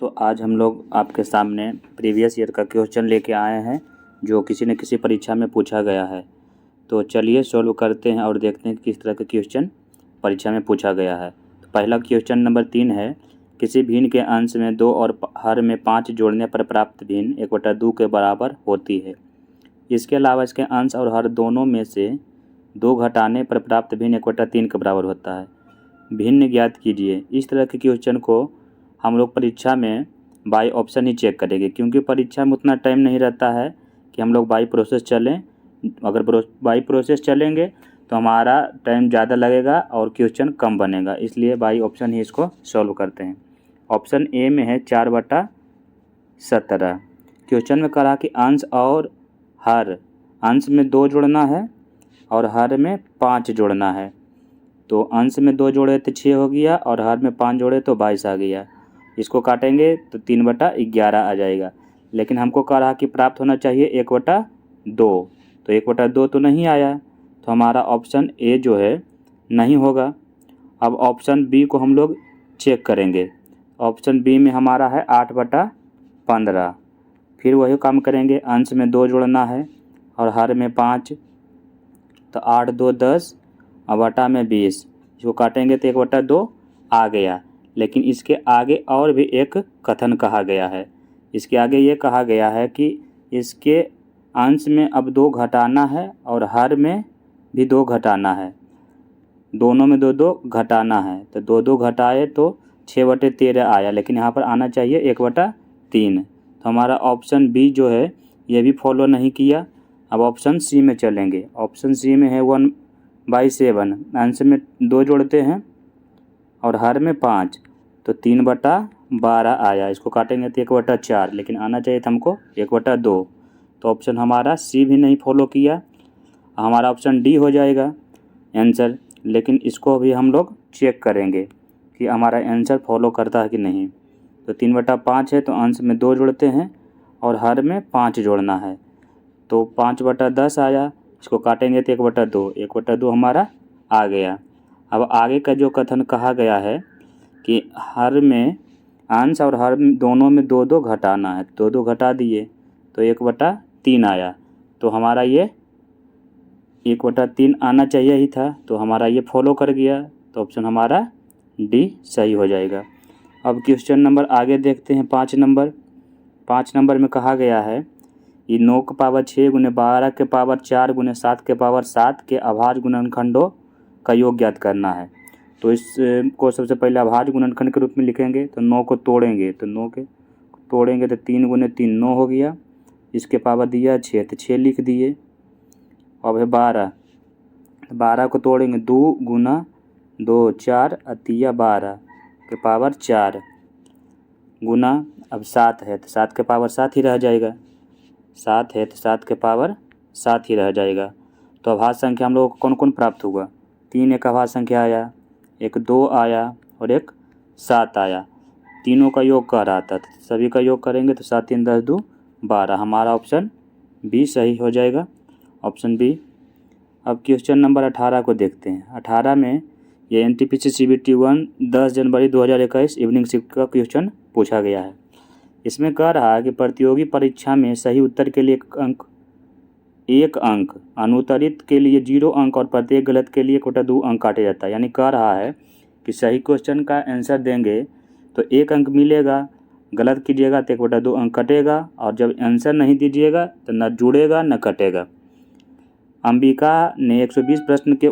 तो आज हम लोग आपके सामने प्रीवियस ईयर का क्वेश्चन लेके आए हैं जो किसी न किसी परीक्षा में पूछा गया है। तो चलिए सॉल्व करते हैं और देखते हैं कि किस तरह का क्वेश्चन परीक्षा में पूछा गया है। तो पहला क्वेश्चन नंबर 3 है, किसी भिन्न के अंश में 2 और हर में 5 जोड़ने पर प्राप्त भिन्न 1/2 के बराबर होती है। इसके अलावा इसके अंश और हर दोनों में से 2 घटाने पर प्राप्त भिन्न 1/3 के बराबर होता है। भिन्न ज्ञात कीजिए। इस तरह के क्वेश्चन को हम लोग परीक्षा में बाय ऑप्शन ही चेक करेंगे, क्योंकि परीक्षा में उतना टाइम नहीं रहता है कि हम लोग बाय प्रोसेस चलें। अगर बाय प्रोसेस चलेंगे तो हमारा टाइम ज़्यादा लगेगा और क्वेश्चन कम बनेगा, इसलिए बाय ऑप्शन ही इसको सॉल्व करते हैं। ऑप्शन ए में है 4/17। क्वेश्चन में कहा कि अंश और हर, अंश में 2 जोड़ना है और हर में 5 जोड़ना है। तो अंश में 2 जोड़े तो 6 हो गया और हर में 5 जोड़े तो 22 आ गया। इसको काटेंगे तो 3/11 आ जाएगा, लेकिन हमको कह रहा कि प्राप्त होना चाहिए 1/2। तो 1/2 तो नहीं आया, तो हमारा ऑप्शन ए जो है नहीं होगा। अब ऑप्शन बी को हम लोग चेक करेंगे। ऑप्शन बी में हमारा है 8/15। फिर वही काम करेंगे, अंश में 2 जोड़ना है और हर में 5, तो 8 2 10 और बटा में 20। इसको काटेंगे तो 1/2 आ गया। लेकिन इसके आगे और भी एक कथन कहा गया है। इसके आगे ये कहा गया है कि इसके अंश में अब 2 घटाना है और हर में भी 2 घटाना है। दोनों में 2 घटाना है, तो 2 घटाए तो 6/13 आया, लेकिन यहाँ पर आना चाहिए 1/3। तो हमारा ऑप्शन बी जो है ये भी फॉलो नहीं किया। अब ऑप्शन सी में चलेंगे। ऑप्शन सी में है 1/7। अंश में 2 जोड़ते हैं और हर में 5, तो 3/12 आया। इसको काटेंगे तो 1/4, लेकिन आना चाहिए था हमको 1/2। तो ऑप्शन हमारा सी भी नहीं फॉलो किया, हमारा ऑप्शन डी हो जाएगा आंसर। लेकिन इसको भी हम लोग चेक करेंगे कि हमारा आंसर फॉलो करता है कि नहीं। तो 3/5 है, तो अंश में 2 जोड़ते हैं और हर में 5 जोड़ना है, तो 5/10 आया। इसको काटेंगे तो 1/2, 1/2 हमारा आ गया। अब आगे का जो कथन कहा गया है कि हर में अंश और हर दोनों में 2 घटाना है, 2 घटा दिए तो 1/3 आया। तो हमारा ये 1/3 आना चाहिए ही था, तो हमारा ये फॉलो कर गया। तो ऑप्शन हमारा डी सही हो जाएगा। अब क्वेश्चन नंबर आगे देखते हैं। 5 नंबर में कहा गया है कि 9 की पावर 6 गुने 12 के पावर 4 गुने 7 के पावर 7 के अभाज्य गुणनखंडों का योग ज्ञात करना है। तो इसको सबसे पहले अभाज्य गुणनखंड के रूप में लिखेंगे। तो 9 को तोड़ेंगे, तो 9 के तोड़ेंगे तो 3 गुने 3 9 हो गया। इसके पावर दिया 6, तो 6 लिख दिए। अब है 12 को तोड़ेंगे, 2 गुना 2 4 अतिया 12 के पावर 4 गुना, अब 7 है तो 7 के पावर 7 ही रह जाएगा। 7 है तो 7 के पावर 7 ही रह जाएगा। तो अभाज्य संख्या हम लोगों को कौन कौन प्राप्त हुआ? 3 एक अभाज्य संख्या आया, एक 2 आया और एक 7 आया। तीनों का योग कह रहा था, तो सभी का योग करेंगे तो 7 3 10 2 12। हमारा ऑप्शन बी सही हो जाएगा, ऑप्शन बी। अब क्वेश्चन नंबर 18 को देखते हैं। 18 में ये एनटीपीसी CBT 1 10 जनवरी 2021 इवनिंग शिफ्ट का क्वेश्चन पूछा गया है। इसमें कह रहा है कि प्रतियोगी परीक्षा में सही उत्तर के लिए एक अंक, अनुत्तरित के लिए 0 अंक और प्रत्येक गलत के लिए 1/2 अंक काटे जाता है। यानी कह रहा है कि सही क्वेश्चन का आंसर देंगे तो 1 अंक मिलेगा, गलत कीजिएगा तो 1/2 अंक कटेगा, और जब आंसर नहीं दीजिएगा तो न जुड़ेगा न कटेगा। अंबिका ने 120 प्रश्न के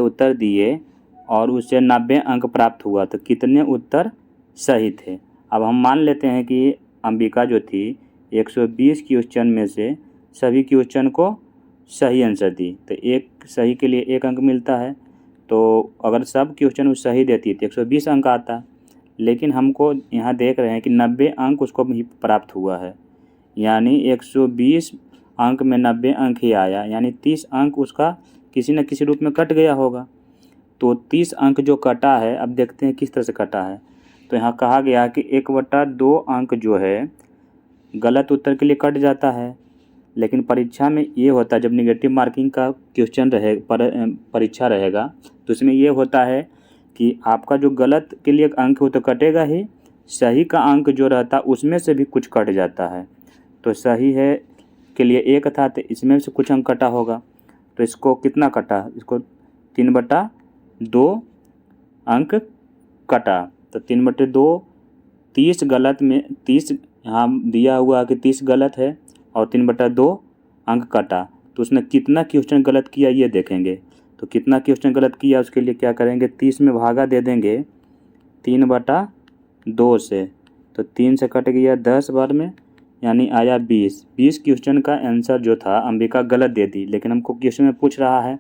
उत्तर दिए और उससे 90 अंक प्राप्त हुआ, तो कितने उत्तर सही थे? अब हम मान लेते हैं कि अंबिका जो थी 120 क्वेश्चन में से सभी क्वेश्चन को सही आंसर दी, तो एक सही के लिए 1 अंक मिलता है। तो अगर सब क्वेश्चन वो सही देती तो 120 अंक आता। लेकिन हमको यहाँ देख रहे हैं कि 90 अंक उसको भी प्राप्त हुआ है, यानी 120 अंक में 90 अंक ही आया, यानी 30 अंक उसका किसी न किसी रूप में कट गया होगा। तो 30 अंक जो कटा है, अब देखते हैं किस तरह से कटा है। तो यहाँ कहा गया कि 1/2 अंक जो है गलत उत्तर के लिए कट जाता है। लेकिन परीक्षा में ये होता है, जब निगेटिव मार्किंग का क्वेश्चन परीक्षा रहेगा तो उसमें ये होता है कि आपका जो गलत के लिए अंक हो तो कटेगा ही, सही का अंक जो रहता उसमें से भी कुछ कट जाता है। तो सही है के लिए 1 था तो इसमें से कुछ अंक कटा होगा, तो इसको कितना कटा, इसको 3/2 अंक कटा। तो 3/2 30 गलत में 30 यहाँ दिया हुआ कि 30 गलत है और 3/2 अंक कटा, तो उसने कितना क्वेश्चन गलत किया ये देखेंगे। तो कितना क्वेश्चन गलत किया उसके लिए क्या करेंगे, 30 में भागा दे देंगे 3/2 से, तो 3 से कट गया 10 बार में, यानी आया 20 क्वेश्चन का आंसर जो था अंबिका गलत दे दी। लेकिन हमको क्वेश्चन में पूछ रहा है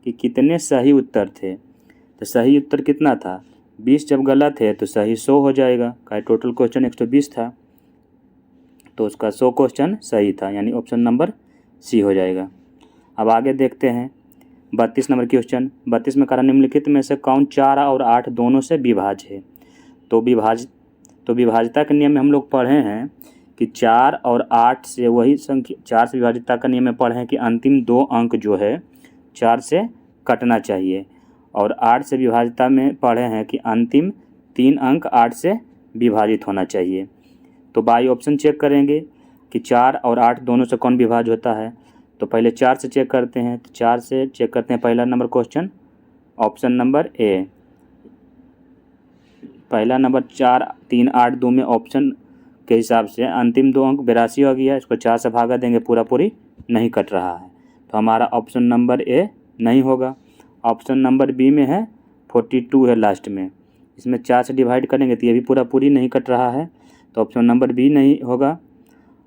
कि कितने सही उत्तर थे, तो सही उत्तर कितना था, 20 जब गलत है तो सही 100 हो जाएगा। का टोटल क्वेश्चन 120 था, तो उसका 100 क्वेश्चन सही था, यानी ऑप्शन नंबर सी हो जाएगा। अब आगे देखते हैं 32 नंबर क्वेश्चन। 32 में कहा निम्नलिखित में से कौन 4 और 8 दोनों से विभाज्य है। तो विभाज्यता के नियम में हम लोग पढ़े हैं कि 4 और 8 से वही संख्या, 4 से विभाज्यता का नियम में पढ़े हैं कि अंतिम 2 अंक जो है 4 से कटना चाहिए, और 8 से विभाज्यता में पढ़े हैं कि अंतिम 3 अंक 8 से विभाजित होना चाहिए। तो बाई ऑप्शन चेक करेंगे कि 4 और 8 दोनों से कौन विभाज्य होता है। तो पहले 4 से चेक करते हैं, तो 4 से चेक करते हैं पहला number question, option number A, पहला नंबर 4 3 8 2 में ऑप्शन के हिसाब से अंतिम 2 अंक 82 हो गया, इसको 4 से भागा देंगे, पूरी नहीं कट रहा है, तो हमारा ऑप्शन नंबर ए नहीं होगा। ऑप्शन नंबर बी में है 42 है लास्ट में, इसमें 4 से डिवाइड करेंगे तो ये भी पूरी नहीं कट रहा है, तो ऑप्शन नंबर बी नहीं होगा।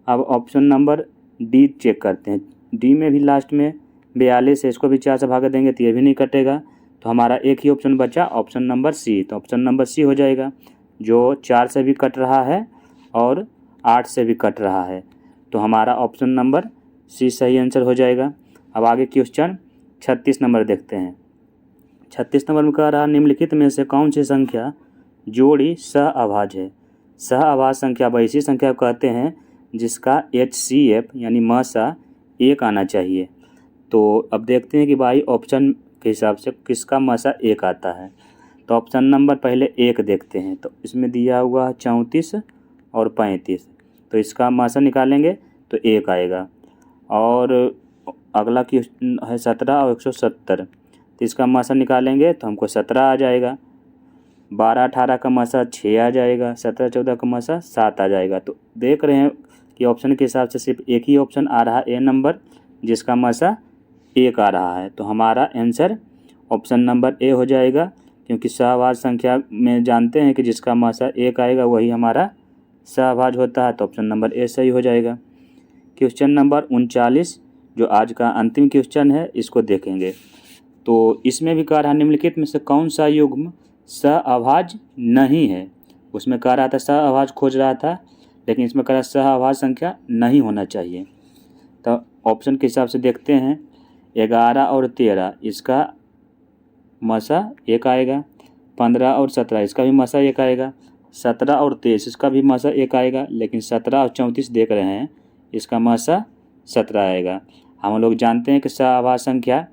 अब ऑप्शन नंबर डी चेक करते हैं, डी में भी लास्ट में 42 है, इसको भी 4 से भागा देंगे तो ये भी नहीं कटेगा, तो हमारा एक ही ऑप्शन बचा, ऑप्शन नंबर सी। तो ऑप्शन नंबर सी हो जाएगा, जो 4 से भी कट रहा है और 8 से भी कट रहा है, तो हमारा ऑप्शन नंबर सी सही आंसर हो जाएगा। अब आगे क्वेश्चन 36 नंबर देखते हैं। 36 नंबर में कह रहा निम्नलिखित में से कौन सी संख्या जोड़ी सहअभाज्य है। सहअभाज्य संख्या वैसी संख्या कहते हैं जिसका HCF यानी मसा 1 आना चाहिए। तो अब देखते हैं कि भाई ऑप्शन के हिसाब से किसका मसा 1 आता है। तो ऑप्शन नंबर पहले 1 देखते हैं, तो इसमें दिया हुआ है 34 और 35, तो इसका मसा निकालेंगे तो 1 आएगा। और अगला क्वेश्चन है 17 और 170, तो इसका मसा निकालेंगे तो हमको 17 आ जाएगा। 12 18 का मसा 6 आ जाएगा, 17 14 का मसा 7 आ जाएगा। तो देख रहे हैं कि ऑप्शन के हिसाब से सिर्फ एक ही ऑप्शन आ रहा है ए नंबर, जिसका मसा 1 आ रहा है, तो हमारा आंसर ऑप्शन नंबर ए हो जाएगा, क्योंकि सहअभाज्य संख्या में जानते हैं कि जिसका मसा 1 आएगा वही हमारा सहअभाज्य होता है, तो ऑप्शन नंबर ए सही हो जाएगा। क्वेश्चन नंबर 39 जो आज का अंतिम क्वेश्चन है, इसको देखेंगे। तो इसमें भी कह रहा है निम्नलिखित में से कौन सा युग्म सहअभाज्य नहीं है। उसमें कह रहा था सहअभाज्य खोज रहा था, लेकिन इसमें कह रहा सहअभाज्य संख्या नहीं होना चाहिए। तो ऑप्शन के हिसाब से देखते हैं, 11 और 13 इसका मसा 1 आएगा, 15 और 17 इसका भी मसा 1 आएगा, 17 और 23 इसका भी मसा 1 आएगा, लेकिन 17 और 34 देख रहे हैं इसका मसा 17 आएगा। हम लोग जानते हैं कि सहअभाज्य संख्या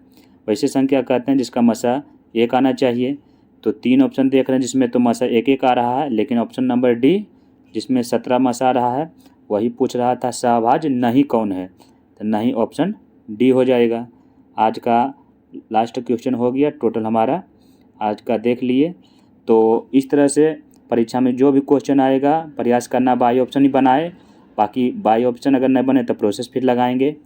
वैसे संख्या कहते हैं जिसका मसा 1 आना चाहिए। तो 3 ऑप्शन देख रहे हैं जिसमें तो मसा 1 आ रहा है, लेकिन ऑप्शन नंबर डी जिसमें 17 मसा आ रहा है वही पूछ रहा था सहअभाज्य नहीं कौन है, तो नहीं ऑप्शन डी हो जाएगा। आज का लास्ट क्वेश्चन हो गया, टोटल हमारा आज का देख लिए। तो इस तरह से परीक्षा में जो भी क्वेश्चन आएगा प्रयास करना बाई ऑप्शन ही बनाए, बाकी बाई ऑप्शन अगर नहीं बने तो प्रोसेस फिर लगाएंगे।